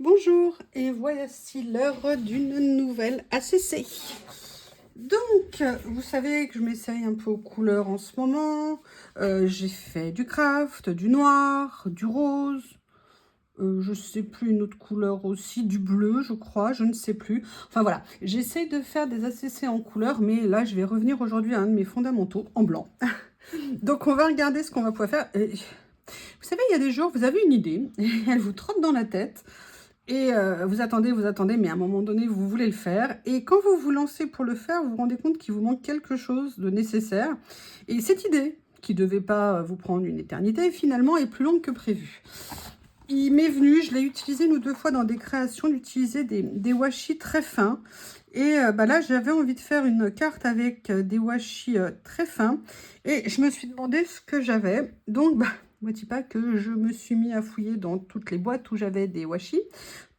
Bonjour, et voici l'heure d'une nouvelle ACC. Donc, vous savez que je m'essaye un peu aux couleurs en ce moment. J'ai fait du craft, du noir, du rose. Je sais plus, une autre couleur aussi, du bleu, je crois, je ne sais plus. Enfin voilà, j'essaye de faire des ACC en couleur, mais là, je vais revenir aujourd'hui à un de mes fondamentaux en blanc. Donc, on va regarder ce qu'on va pouvoir faire. Et, vous savez, il y a des jours, vous avez une idée, et elle vous trotte dans la tête. Et vous attendez, mais à un moment donné, vous voulez le faire. Et quand vous vous lancez pour le faire, vous vous rendez compte qu'il vous manque quelque chose de nécessaire. Et cette idée, qui ne devait pas vous prendre une éternité, finalement est plus longue que prévu. Il m'est venu, je l'ai utilisé une ou deux fois dans des créations, d'utiliser des washi très fins. Et là, j'avais envie de faire une carte avec des washi très fins. Et je me suis demandé ce que j'avais. Donc, ne dis pas que je me suis mis à fouiller dans toutes les boîtes où j'avais des washi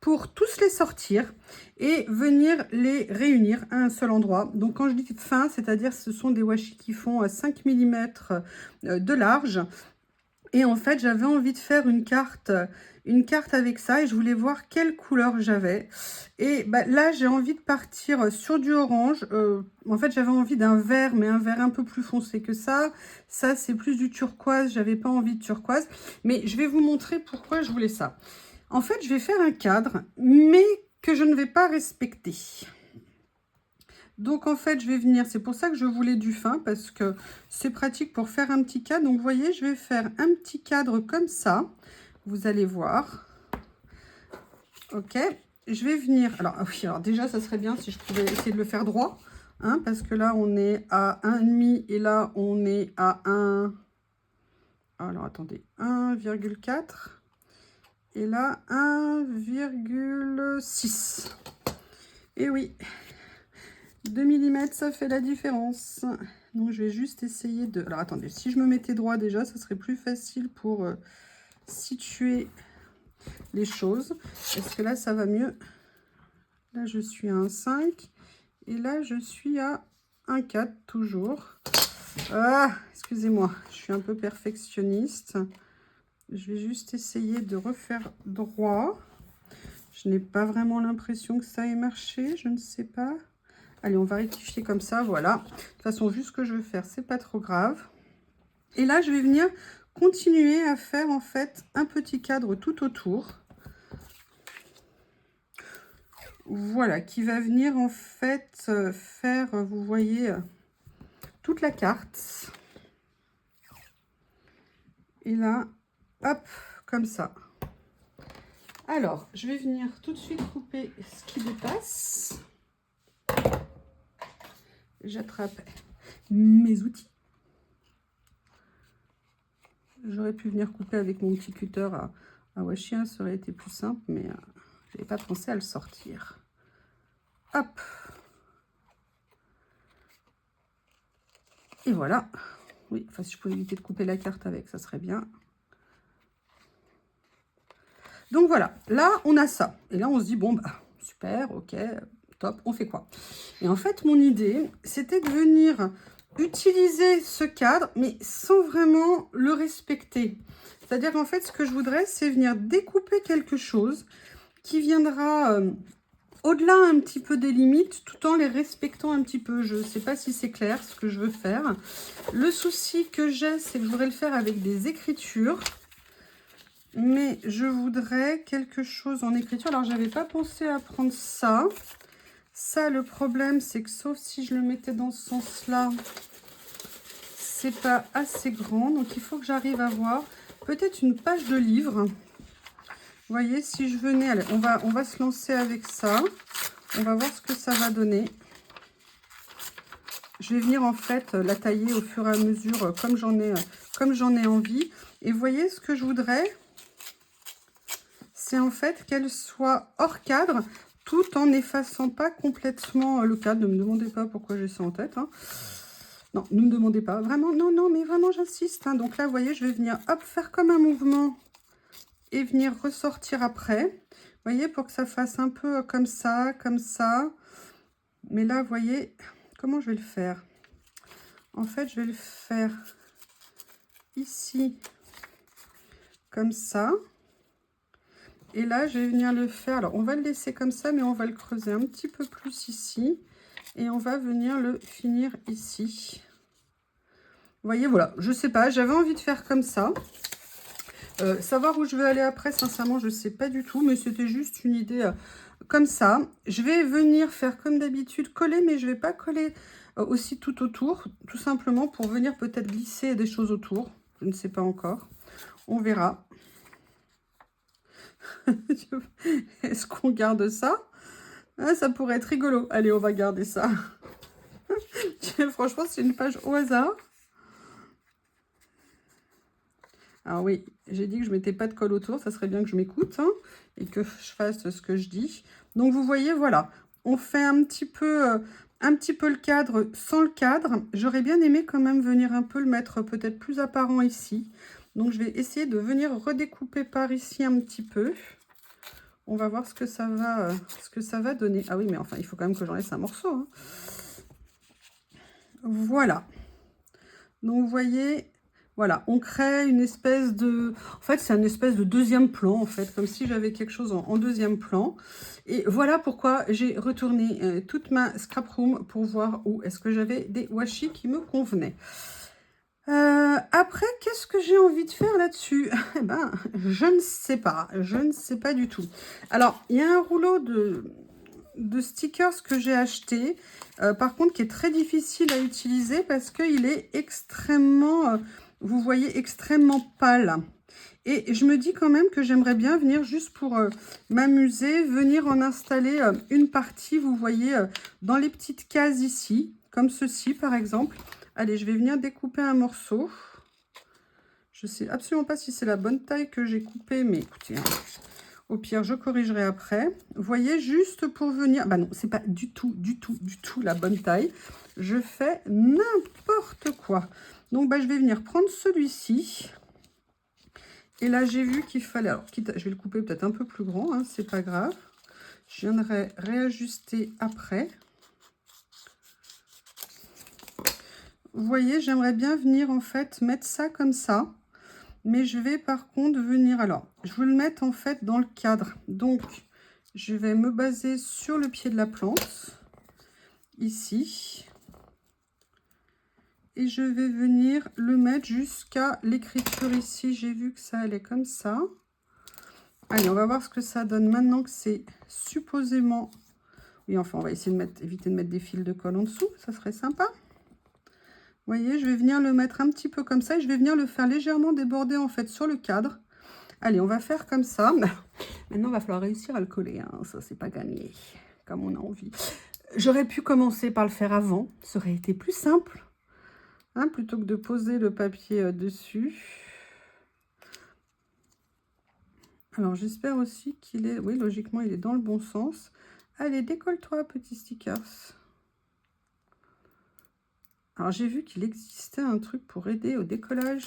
pour tous les sortir et venir les réunir à un seul endroit. Donc quand je dis fin, c'est-à-dire ce sont des washi qui font 5 mm de large. Et en fait, j'avais envie de faire une carte avec ça et je voulais voir quelle couleur j'avais. Et là, j'ai envie de partir sur du orange. En fait, j'avais envie d'un vert, mais un vert un peu plus foncé que ça. Ça, c'est plus du turquoise. J'avais pas envie de turquoise. Mais je vais vous montrer pourquoi je voulais ça. En fait, je vais faire un cadre, mais que je ne vais pas respecter. Donc, en fait, je vais venir, c'est pour ça que je voulais du fin, parce que c'est pratique pour faire un petit cadre. Donc, vous voyez, je vais faire un petit cadre comme ça. Vous allez voir. Ok. Je vais venir, alors, oui, alors déjà, ça serait bien si je pouvais essayer de le faire droit. Hein, parce que là, on est à 1,5 et là, on est à 1... Alors, attendez, 1,4. Et là, 1,6. Et oui, 2 mm, ça fait la différence. Donc, je vais juste essayer de... Alors, attendez, si je me mettais droit déjà, ça serait plus facile pour situer les choses. Est-ce que là, ça va mieux? Là, je suis à 1,5. Et là, je suis à 1,4 toujours. Ah, excusez-moi, je suis un peu perfectionniste. Je vais juste essayer de refaire droit. Je n'ai pas vraiment l'impression que ça ait marché, je ne sais pas. Allez, on va rectifier comme ça, voilà. De toute façon, vu ce que je veux faire, c'est pas trop grave. Et là, je vais venir continuer à faire, en fait, un petit cadre tout autour. Voilà, qui va venir, en fait, faire, vous voyez, toute la carte. Et là, hop, comme ça. Alors, je vais venir tout de suite couper ce qui dépasse. J'attrape mes outils. J'aurais pu venir couper avec mon petit cutter à washi, hein, ça aurait été plus simple, mais je n'avais pas pensé à le sortir. Hop. Et voilà. Oui, enfin, si je pouvais éviter de couper la carte avec, ça serait bien. Donc voilà, là, on a ça. Et là, on se dit, bon, super, ok, top, on fait quoi? Et en fait, mon idée, c'était de venir utiliser ce cadre, mais sans vraiment le respecter. C'est-à-dire, en fait, ce que je voudrais, c'est venir découper quelque chose qui viendra au-delà un petit peu des limites, tout en les respectant un petit peu. Je ne sais pas si c'est clair ce que je veux faire. Le souci que j'ai, c'est que je voudrais le faire avec des écritures. Mais je voudrais quelque chose en écriture. Alors, j'avais pas pensé à prendre ça. Ça, le problème, c'est que sauf si je le mettais dans ce sens-là, c'est pas assez grand. Donc, il faut que j'arrive à voir peut-être une page de livre. Vous voyez, si je venais... Allez, on va se lancer avec ça. On va voir ce que ça va donner. Je vais venir, en fait, la tailler au fur et à mesure comme j'en ai envie. Et vous voyez, ce que je voudrais... c'est en fait qu'elle soit hors cadre, tout en n'effaçant pas complètement le cadre. Ne me demandez pas pourquoi j'ai ça en tête. Hein. Non, ne me demandez pas. Vraiment, non, non, mais vraiment, j'insiste. Hein. Donc là, vous voyez, je vais venir, hop, faire comme un mouvement et venir ressortir après. Vous voyez, pour que ça fasse un peu comme ça, comme ça. Mais là, vous voyez, comment je vais le faire? En fait, je vais le faire ici, comme ça. Et là, je vais venir le faire. Alors, on va le laisser comme ça, mais on va le creuser un petit peu plus ici. Et on va venir le finir ici. Vous voyez, voilà. Je sais pas, j'avais envie de faire comme ça. Savoir où je vais aller après, sincèrement, je ne sais pas du tout. Mais c'était juste une idée comme ça. Je vais venir faire comme d'habitude, coller, mais je ne vais pas coller aussi tout autour. Tout simplement pour venir peut-être glisser des choses autour. Je ne sais pas encore. On verra. Est-ce qu'on garde ça? Ah, ça pourrait être rigolo. Allez, on va garder ça. Franchement, c'est une page au hasard. Alors oui, j'ai dit que je ne mettais pas de colle autour. Ça serait bien que je m'écoute hein, et que je fasse ce que je dis. Donc, vous voyez, voilà. On fait un petit peu le cadre sans le cadre. J'aurais bien aimé quand même venir un peu le mettre peut-être plus apparent ici. Donc, je vais essayer de venir redécouper par ici un petit peu. On va voir ce que ça va donner. Ah oui, mais enfin, il faut quand même que j'en laisse un morceau. Hein. Voilà. Donc, vous voyez, voilà, on crée une espèce de... En fait, c'est une espèce de deuxième plan, en fait, comme si j'avais quelque chose en deuxième plan. Et voilà pourquoi j'ai retourné toute ma scrap room pour voir où est-ce que j'avais des washi qui me convenaient. Après, qu'est-ce que j'ai envie de faire là-dessus? Eh ben, je ne sais pas. Je ne sais pas du tout. Alors, il y a un rouleau de stickers que j'ai acheté. Par contre, qui est très difficile à utiliser parce qu'il est extrêmement, vous voyez, extrêmement pâle. Et je me dis quand même que j'aimerais bien venir juste pour m'amuser, venir en installer une partie, vous voyez, dans les petites cases ici, comme ceci par exemple. Allez, je vais venir découper un morceau. Je ne sais absolument pas si c'est la bonne taille que j'ai coupée, mais écoutez, hein, au pire, je corrigerai après. Vous voyez, juste pour venir... Bah non, c'est pas du tout la bonne taille. Je fais n'importe quoi. Donc, bah, je vais venir prendre celui-ci. Et là, j'ai vu qu'il fallait... Alors, je vais le couper peut-être un peu plus grand, hein, c'est pas grave. Je viendrai réajuster après. Vous voyez, j'aimerais bien venir, en fait, mettre ça comme ça. Mais je vais, par contre, venir... Alors, je vais le mettre, en fait, dans le cadre. Donc, je vais me baser sur le pied de la plante, ici. Et je vais venir le mettre jusqu'à l'écriture ici. J'ai vu que ça allait comme ça. Allez, on va voir ce que ça donne maintenant que c'est supposément... Oui, enfin, on va essayer de éviter de mettre des fils de colle en dessous. Ça serait sympa. Vous voyez, je vais venir le mettre un petit peu comme ça. Et je vais venir le faire légèrement déborder, en fait, sur le cadre. Allez, on va faire comme ça. Maintenant, il va falloir réussir à le coller. Hein. Ça, c'est pas gagné, comme on a envie. J'aurais pu commencer par le faire avant. Ça aurait été plus simple. Hein, plutôt que de poser le papier dessus. Alors, j'espère aussi qu'il est... Oui, logiquement, il est dans le bon sens. Allez, décolle-toi, petit stickers. Alors, j'ai vu qu'il existait un truc pour aider au décollage.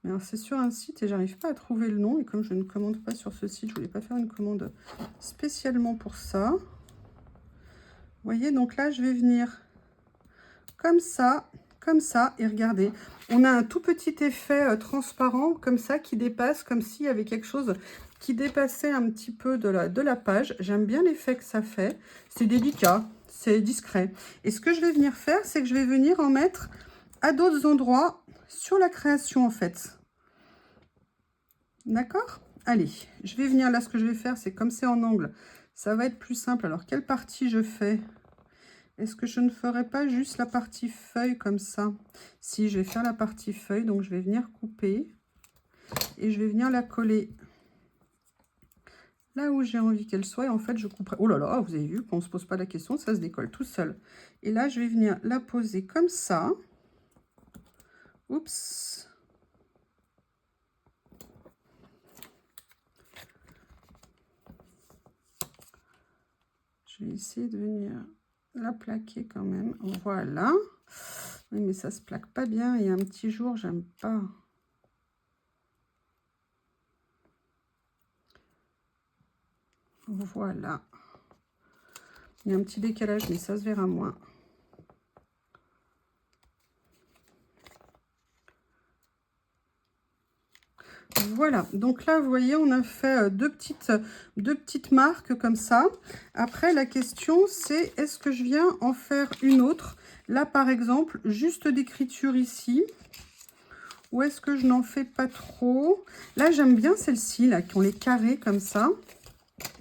Mais c'est sur un site et j'arrive pas à trouver le nom. Et comme je ne commande pas sur ce site, je voulais pas faire une commande spécialement pour ça. Vous voyez, donc là, je vais venir comme ça. Et regardez, on a un tout petit effet transparent comme ça qui dépasse, comme s'il y avait quelque chose qui dépassait un petit peu de la page. J'aime bien l'effet que ça fait. C'est délicat, c'est discret. Et ce que je vais venir faire, c'est que je vais venir en mettre à d'autres endroits sur la création en fait. D'accord? Allez, je vais venir là, ce que je vais faire, c'est comme c'est en angle, ça va être plus simple. Alors, quelle partie je fais? Est-ce que je ne ferai pas juste la partie feuille comme ça? Si, je vais faire la partie feuille, donc je vais venir couper et je vais venir la coller là où j'ai envie qu'elle soit. Et en fait, je couperai... Oh là là, vous avez vu qu'on ne se pose pas la question, ça se décolle tout seul. Et là, je vais venir la poser comme ça. Oups. Je vais essayer de venir la plaquer quand même. Voilà. Oui, mais ça se plaque pas bien. Et un petit jour, j'aime pas. Voilà. Il y a un petit décalage, mais ça se verra moins. Voilà. Voilà, donc là, vous voyez, on a fait deux petites marques comme ça. Après, la question, c'est est-ce que je viens en faire une autre? Là, par exemple, juste d'écriture ici. Ou est-ce que je n'en fais pas trop? Là, j'aime bien celle-ci, là, qui ont les carrés comme ça.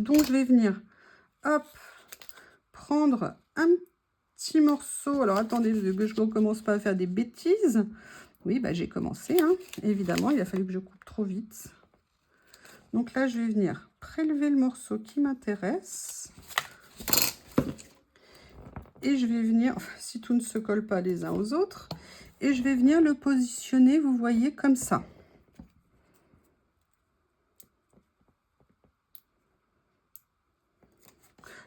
Donc, je vais venir, hop, prendre un petit morceau. Alors, attendez, que je ne recommence pas à faire des bêtises. Oui, bah, j'ai commencé, hein. Évidemment, il a fallu que je coupe trop vite. Donc là, je vais venir prélever le morceau qui m'intéresse. Et je vais venir, enfin, si tout ne se colle pas les uns aux autres, et je vais venir le positionner, vous voyez, comme ça.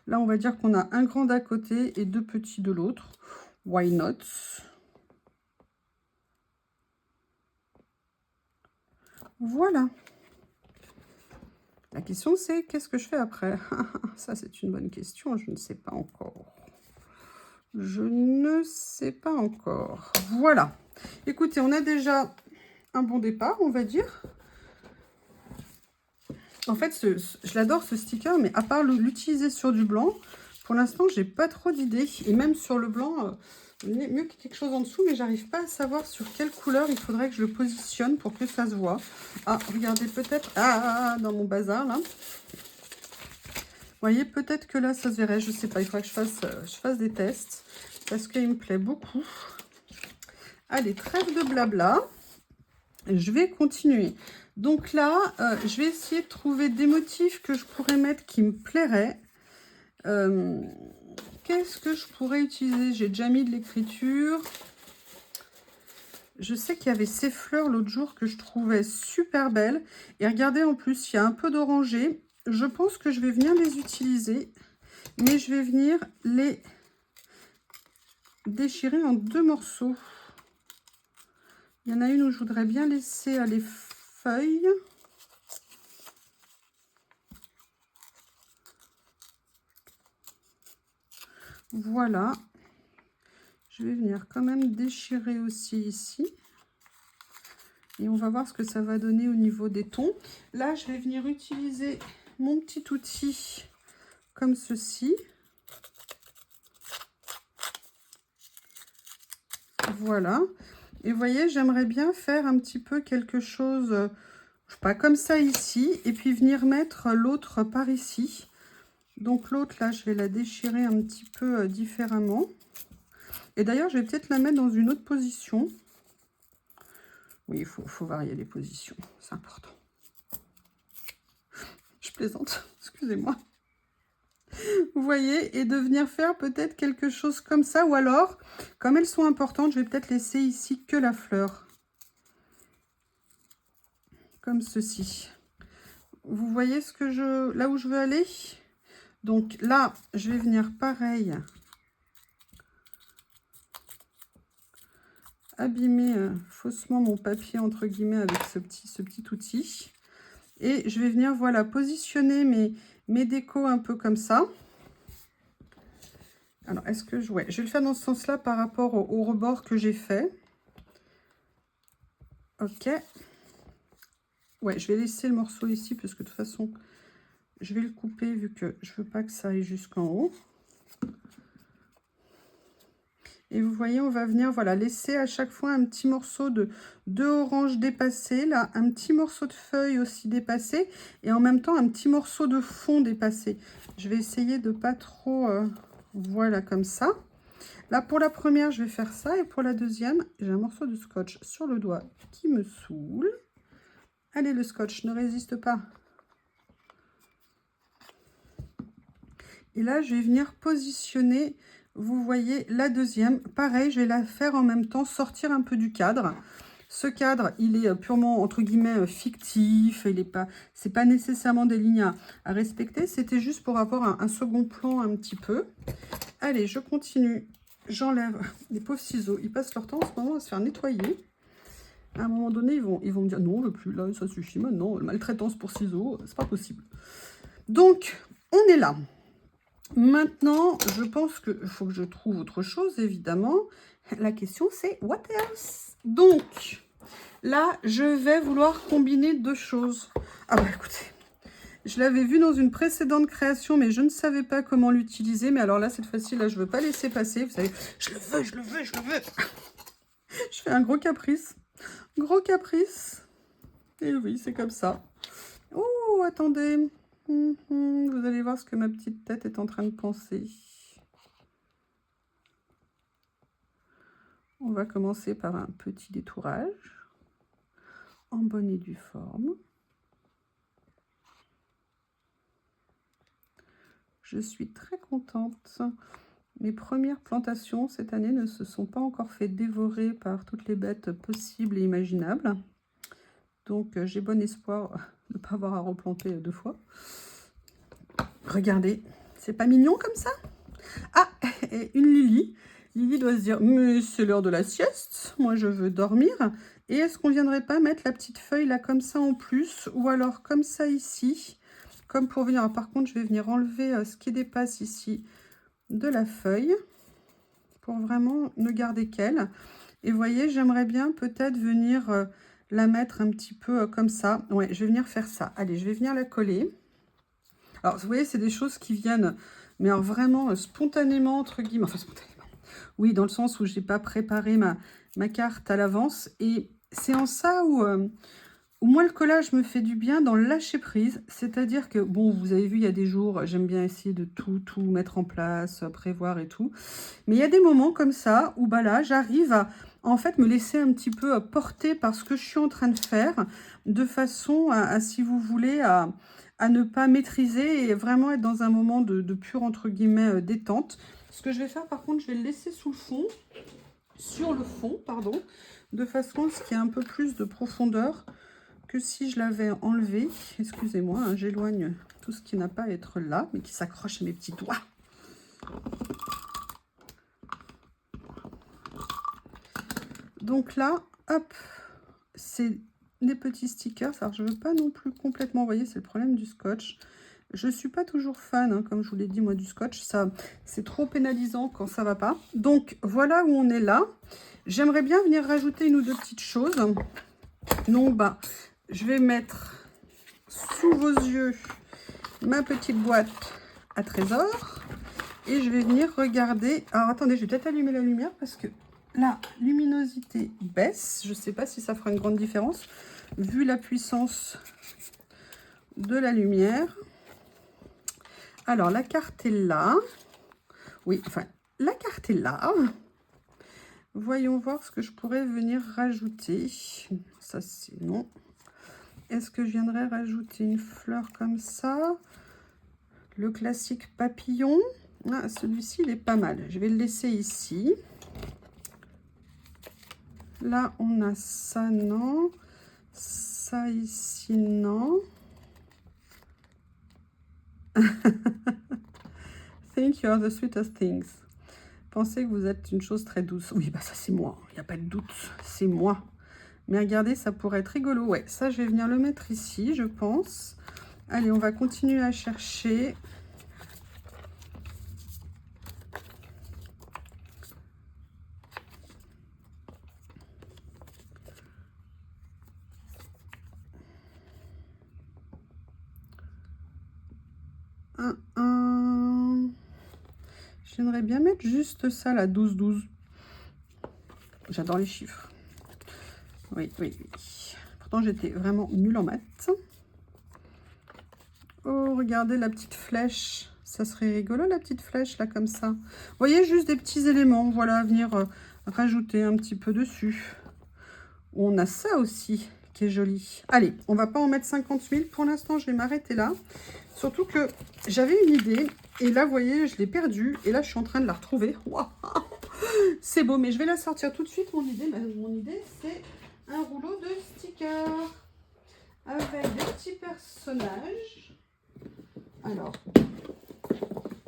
Là, on va dire qu'on a un grand d'un côté et deux petits de l'autre. Why not? Voilà. La question, c'est qu'est-ce que je fais après? Ça, c'est une bonne question. Je ne sais pas encore. Je ne sais pas encore. Voilà. Écoutez, on a déjà un bon départ, on va dire. En fait, je l'adore ce sticker, mais à part l'utiliser sur du blanc, pour l'instant, j'ai pas trop d'idées. Et même sur le blanc, mieux que quelque chose en dessous, mais j'arrive pas à savoir sur quelle couleur il faudrait que je le positionne pour que ça se voit. Ah, regardez, peut-être... Ah, dans mon bazar, là. Vous voyez, peut-être que là, ça se verrait. Je sais pas, il faudrait que je fasse des tests. Parce qu'il me plaît beaucoup. Allez, trêve de blabla. Je vais continuer. Donc là, je vais essayer de trouver des motifs que je pourrais mettre qui me plairaient. Qu'est-ce que je pourrais utiliser? J'ai déjà mis de l'écriture. Je sais qu'il y avait ces fleurs l'autre jour que je trouvais super belles. Et regardez, en plus, il y a un peu d'orangé. Je pense que je vais venir les utiliser. Mais je vais venir les déchirer en deux morceaux. Il y en a une où je voudrais bien laisser les feuilles. Voilà. Je vais venir quand même déchirer aussi ici. Et on va voir ce que ça va donner au niveau des tons. Là, je vais venir utiliser mon petit outil comme ceci. Voilà. Et vous voyez, j'aimerais bien faire un petit peu quelque chose, je sais pas, comme ça ici. Et puis venir mettre l'autre par ici. Donc l'autre, là, je vais la déchirer un petit peu différemment. Et d'ailleurs, je vais peut-être la mettre dans une autre position. Oui, il faut varier les positions, c'est important. Je plaisante, excusez-moi. Vous voyez, et de venir faire peut-être quelque chose comme ça. Ou alors, comme elles sont importantes, je vais peut-être laisser ici que la fleur. Comme ceci. Vous voyez ce que là où je veux aller? Donc là, je vais venir pareil. Abîmer faussement mon papier entre guillemets avec ce petit outil. Et je vais venir, voilà, positionner mes décos un peu comme ça. Alors, est-ce que ouais, je vais le faire dans ce sens-là par rapport au rebord que j'ai fait. Ok. Ouais, je vais laisser le morceau ici parce que de toute façon, je vais le couper vu que je veux pas que ça aille jusqu'en haut. Et vous voyez, on va venir, voilà, laisser à chaque fois un petit morceau de orange dépassé, là, un petit morceau de feuille aussi dépassé, et en même temps un petit morceau de fond dépassé. Je vais essayer de pas trop, voilà, comme ça. Là, pour la première, je vais faire ça, et pour la deuxième, j'ai un morceau de scotch sur le doigt qui me saoule. Allez, le scotch, ne résiste pas. Et là, je vais venir positionner, vous voyez, la deuxième. Pareil, je vais la faire en même temps, sortir un peu du cadre. Ce cadre, il est purement, entre guillemets, fictif. C'est pas nécessairement des lignes à respecter. C'était juste pour avoir un second plan un petit peu. Allez, je continue. J'enlève les pauvres ciseaux. Ils passent leur temps en ce moment à se faire nettoyer. À un moment donné, ils vont me dire, non, je veux plus, là, ça suffit maintenant. Maltraitance pour ciseaux, c'est pas possible. Donc, on est là. Maintenant, je pense qu'il faut que je trouve autre chose, évidemment. La question, c'est what else? Donc, Là, je vais vouloir combiner deux choses. Ah bah écoutez, je l'avais vu dans une précédente création, mais je ne savais pas comment l'utiliser. Mais alors là, cette fois-ci, là, je ne veux pas laisser passer. Vous savez, je le veux, je le veux, je le veux. Je fais un gros caprice. Gros caprice. Et oui, c'est comme ça. Oh, attendez. Vous allez voir ce que ma petite tête est en train de penser. On va commencer par un petit détourage en bonne et due forme. Je suis très contente. Mes premières plantations cette année ne se sont pas encore fait dévorer par toutes les bêtes possibles et imaginables. Donc j'ai bon espoir de ne pas avoir à replanter deux fois. Regardez, c'est pas mignon comme ça? Ah, et une Lily. Lily doit se dire, mais c'est l'heure de la sieste, moi je veux dormir. Et est-ce qu'on viendrait pas mettre la petite feuille là comme ça en plus, ou alors comme ça ici, comme pour venir. Alors, par contre, je vais venir enlever ce qui dépasse ici de la feuille, pour vraiment ne garder qu'elle. Et vous voyez, j'aimerais bien peut-être venir la mettre un petit peu comme ça. Ouais, je vais venir faire ça. Allez, je vais venir la coller. Alors, vous voyez, c'est des choses qui viennent, mais alors vraiment spontanément, entre guillemets, enfin spontanément. Oui, dans le sens où je n'ai pas préparé ma carte à l'avance. Et c'est en ça où moi, le collage me fait du bien dans le lâcher prise. C'est-à-dire que, bon, vous avez vu, il y a des jours, j'aime bien essayer de tout mettre en place, prévoir et tout. Mais il y a des moments comme ça où, bah là, j'arrive à, en fait, me laisser un petit peu porter par ce que je suis en train de faire, de façon à si vous voulez, à ne pas maîtriser et vraiment être dans un moment de pure, entre guillemets, détente. Ce que je vais faire, par contre, je vais le laisser sous le fond, sur le fond, pardon, de façon à ce qu'il y ait un peu plus de profondeur que si je l'avais enlevé. Excusez-moi, hein, j'éloigne tout ce qui n'a pas à être là, mais qui s'accroche à mes petits doigts. Donc là, hop, c'est des petits stickers. Alors, je ne veux pas non plus complètement, vous voyez, c'est le problème du scotch. Je ne suis pas toujours fan, hein, comme je vous l'ai dit, moi, du scotch. Ça, c'est trop pénalisant quand ça ne va pas. Donc, voilà où on est là. J'aimerais bien venir rajouter une ou deux petites choses. Donc, bah, je vais mettre sous vos yeux ma petite boîte à trésor. Et je vais venir regarder. Alors, attendez, je vais peut-être allumer la lumière parce que la luminosité baisse. Je ne sais pas si ça fera une grande différence vu la puissance de la lumière. Alors, la carte est là. Oui, enfin, la carte est là. Voyons voir ce que je pourrais venir rajouter. Ça, c'est non. Est-ce que je viendrais rajouter une fleur comme ça? Le classique papillon. Ah, celui-ci, il est pas mal. Je vais le laisser ici. Là, on a ça, non. Ça ici, non. Think you are the sweetest things. Pensez que vous êtes une chose très douce. Oui, bah ça, c'est moi. Il n'y a pas de doute. C'est moi. Mais regardez, ça pourrait être rigolo. Ouais, ça, je vais venir le mettre ici, je pense. Allez, on va continuer à chercher. J'aimerais bien mettre juste ça, la 12-12. J'adore les chiffres. Oui, oui, oui. Pourtant, j'étais vraiment nulle en maths. Oh, regardez la petite flèche. Ça serait rigolo, la petite flèche, là, comme ça. Vous voyez, juste des petits éléments, voilà, à venir rajouter un petit peu dessus. On a ça aussi, qui est joli. Allez, on va pas en mettre 50 000. Pour l'instant, je vais m'arrêter là. Surtout que j'avais une idée. Et là, vous voyez, je l'ai perdue. Et là, je suis en train de la retrouver. Wow, c'est beau, mais je vais la sortir tout de suite, mon idée. Mon idée, c'est un rouleau de stickers avec des petits personnages. Alors,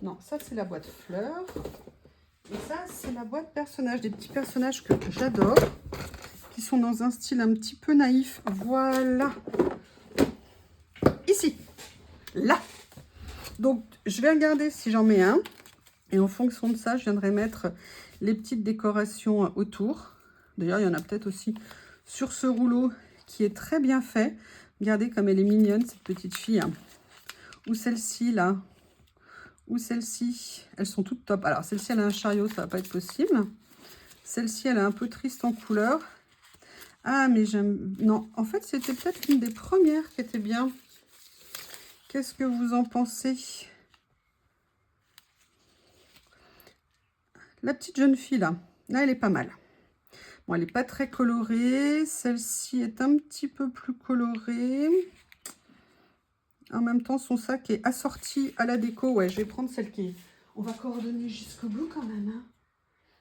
non, ça, c'est la boîte fleurs. Et ça, c'est la boîte personnages. Des petits personnages que j'adore, qui sont dans un style un petit peu naïf. Voilà. Ici. Là. Donc, je vais regarder si j'en mets un. Et en fonction de ça, je viendrai mettre les petites décorations autour. D'ailleurs, il y en a peut-être aussi sur ce rouleau qui est très bien fait. Regardez comme elle est mignonne, cette petite fille. Hein. Ou celle-ci, là. Ou celle-ci. Elles sont toutes top. Alors, celle-ci, elle a un chariot, ça va pas être possible. Celle-ci, elle est un peu triste en couleur. Ah, mais j'aime... Non, en fait, c'était peut-être une des premières qui était bien. Qu'est-ce que vous en pensez? La petite jeune fille, là. Là, elle est pas mal. Bon, elle n'est pas très colorée. Celle-ci est un petit peu plus colorée. En même temps, son sac est assorti à la déco. Ouais, je vais prendre celle qui est... On va coordonner jusqu'au bout quand même. Hein.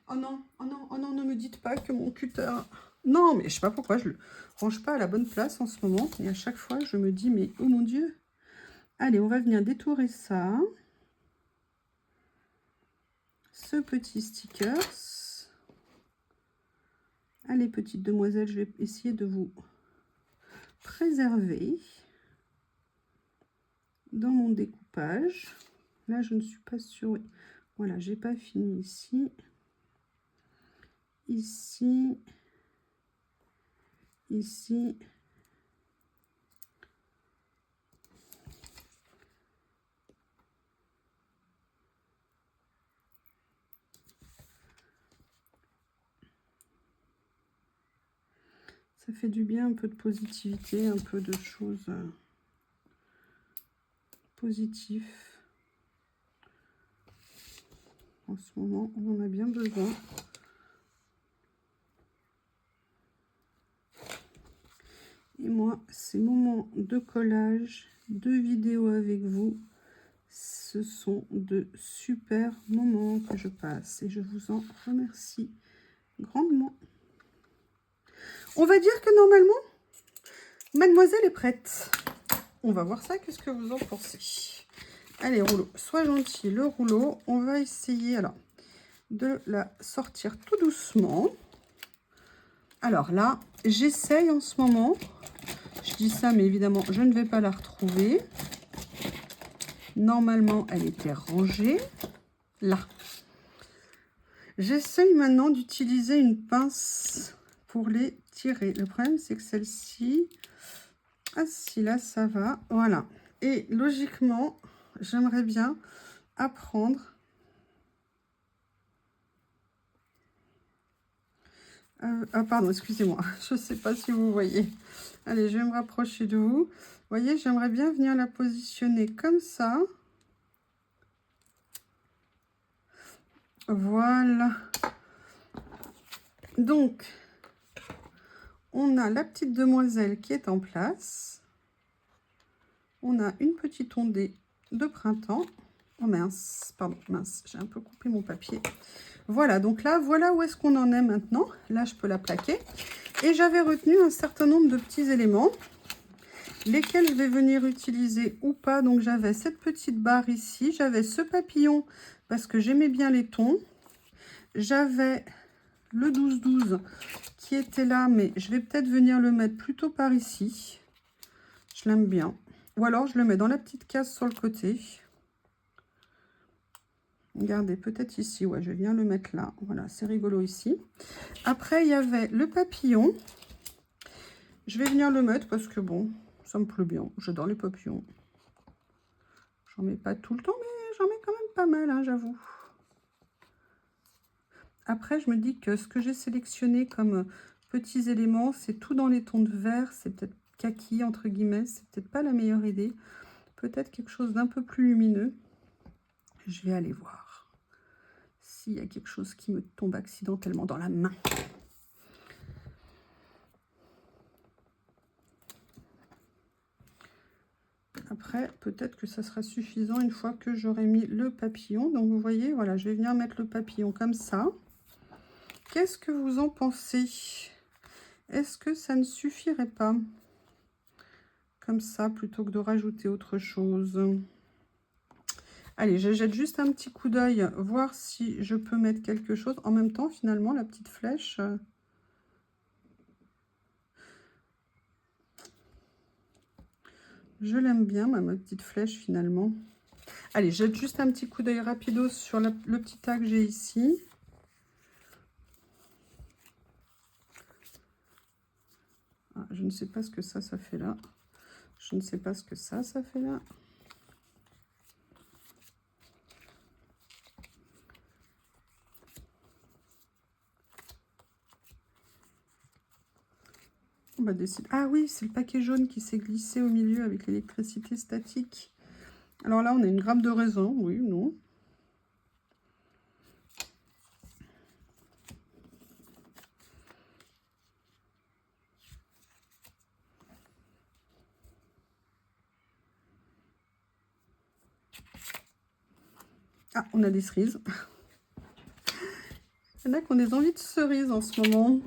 Oh non, oh non, oh non, ne me dites pas que mon cutter... Non, mais je sais pas pourquoi je le range pas à la bonne place en ce moment. Et à chaque fois, je me dis, mais oh mon Dieu. Allez, on va venir détourer ça. Ce petit sticker. Allez, petite demoiselle, je vais essayer de vous préserver dans mon découpage. Là, je ne suis pas sûre. Oui. Voilà, j'ai pas fini ici. Ici. Ici. Ça fait du bien, un peu de positivité, un peu de choses positives. En ce moment, on en a bien besoin. Et moi, ces moments de collage, de vidéos avec vous, ce sont de super moments que je passe. Et je vous en remercie grandement. On va dire que normalement, mademoiselle est prête. On va voir ça, qu'est-ce que vous en pensez? Allez, rouleau, sois gentil, le rouleau. On va essayer alors de la sortir tout doucement. Alors là, j'essaye en ce moment. Je dis ça, mais évidemment, je ne vais pas la retrouver. Normalement, elle était rangée. Là. J'essaye maintenant d'utiliser une pince pour les tirer. Le problème, c'est que celle-ci... Ah si, là, ça va. Voilà. Et logiquement, j'aimerais bien apprendre ah pardon, excusez-moi, je ne sais pas si vous voyez. Allez, je vais me rapprocher de vous. Vous voyez, j'aimerais bien venir la positionner comme ça. Voilà. Donc, on a la petite demoiselle qui est en place. On a une petite ondée de printemps. Oh mince, pardon, mince, j'ai un peu coupé mon papier. Voilà, donc là, voilà où est-ce qu'on en est maintenant. Là, je peux la plaquer. Et j'avais retenu un certain nombre de petits éléments, lesquels je vais venir utiliser ou pas. Donc, j'avais cette petite barre ici. J'avais ce papillon, parce que j'aimais bien les tons. J'avais le 12-12 qui était là, mais je vais peut-être venir le mettre plutôt par ici. Je l'aime bien. Ou alors, je le mets dans la petite case sur le côté. Regardez, peut-être ici. Ouais, je viens le mettre là. Voilà, c'est rigolo ici. Après, il y avait le papillon. Je vais venir le mettre parce que, bon, ça me plaît bien. J'adore les papillons. J'en mets pas tout le temps, mais j'en mets quand même pas mal, hein, j'avoue. Après, je me dis que ce que j'ai sélectionné comme petits éléments, c'est tout dans les tons de vert. C'est peut-être kaki, entre guillemets. C'est peut-être pas la meilleure idée. Peut-être quelque chose d'un peu plus lumineux. Je vais aller voir s'il y a quelque chose qui me tombe accidentellement dans la main. Après, peut-être que ça sera suffisant une fois que j'aurai mis le papillon. Donc, vous voyez, voilà, je vais venir mettre le papillon comme ça. Qu'est-ce que vous en pensez? Est-ce que ça ne suffirait pas? Comme ça, plutôt que de rajouter autre chose. Allez, je jette juste un petit coup d'œil, voir si je peux mettre quelque chose. En même temps, finalement, la petite flèche... Je l'aime bien, ma petite flèche, finalement. Allez, je jette juste un petit coup d'œil rapido sur le petit tas que j'ai ici. ne sais pas ce que ça fait là. Je ne sais pas ce que ça fait là. On va décider. Ah oui, c'est le paquet jaune qui s'est glissé au milieu avec l'électricité statique. Alors là, on a une grappe de raisin, oui ou non. Ah, on a des cerises. Il y en a qui ont des envies de cerises en ce moment.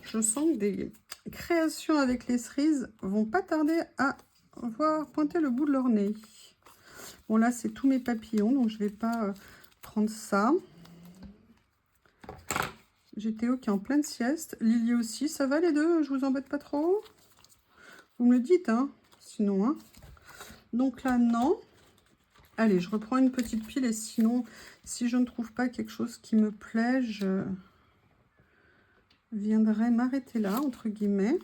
Je sens que des créations avec les cerises vont pas tarder à voir pointer le bout de leur nez. Bon, là, c'est tous mes papillons, donc je vais pas prendre ça. J'ai Théo qui est en pleine sieste. Lily aussi. Ça va les deux? Je vous embête pas trop? Vous me le dites, hein? Sinon, hein? Donc là, non. Allez, je reprends une petite pile et sinon, si je ne trouve pas quelque chose qui me plaît, je viendrai m'arrêter là, entre guillemets.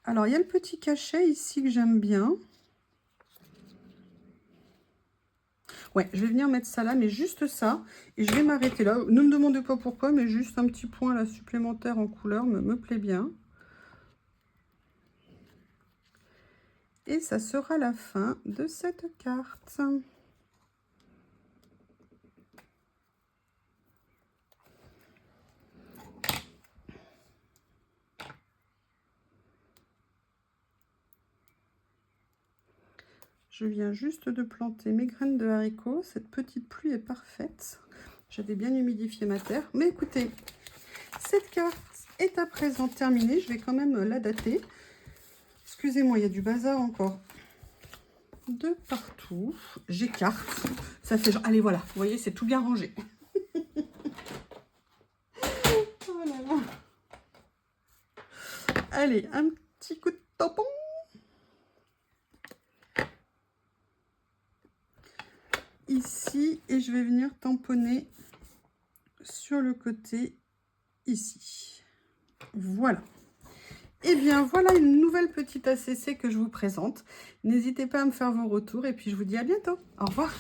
Alors, il y a le petit cachet ici que j'aime bien. Ouais, je vais venir mettre ça là, mais juste ça. Et je vais m'arrêter là. Ne me demandez pas pourquoi, mais juste un petit point là supplémentaire en couleur me plaît bien. Et ça sera la fin de cette carte. Je viens juste de planter mes graines de haricots. Cette petite pluie est parfaite. J'avais bien humidifié ma terre. Mais écoutez, cette carte est à présent terminée. Je vais quand même la dater. Excusez-moi, il y a du bazar encore de partout. J'écarte. Ça fait genre... Allez, voilà. Vous voyez, c'est tout bien rangé. Oh là là. Allez, un petit coup de tampon. Ici, et je vais venir tamponner sur le côté ici. Voilà. Et bien voilà une nouvelle petite ACC que je vous présente. N'hésitez pas à me faire vos retours et puis je vous dis à bientôt. Au revoir.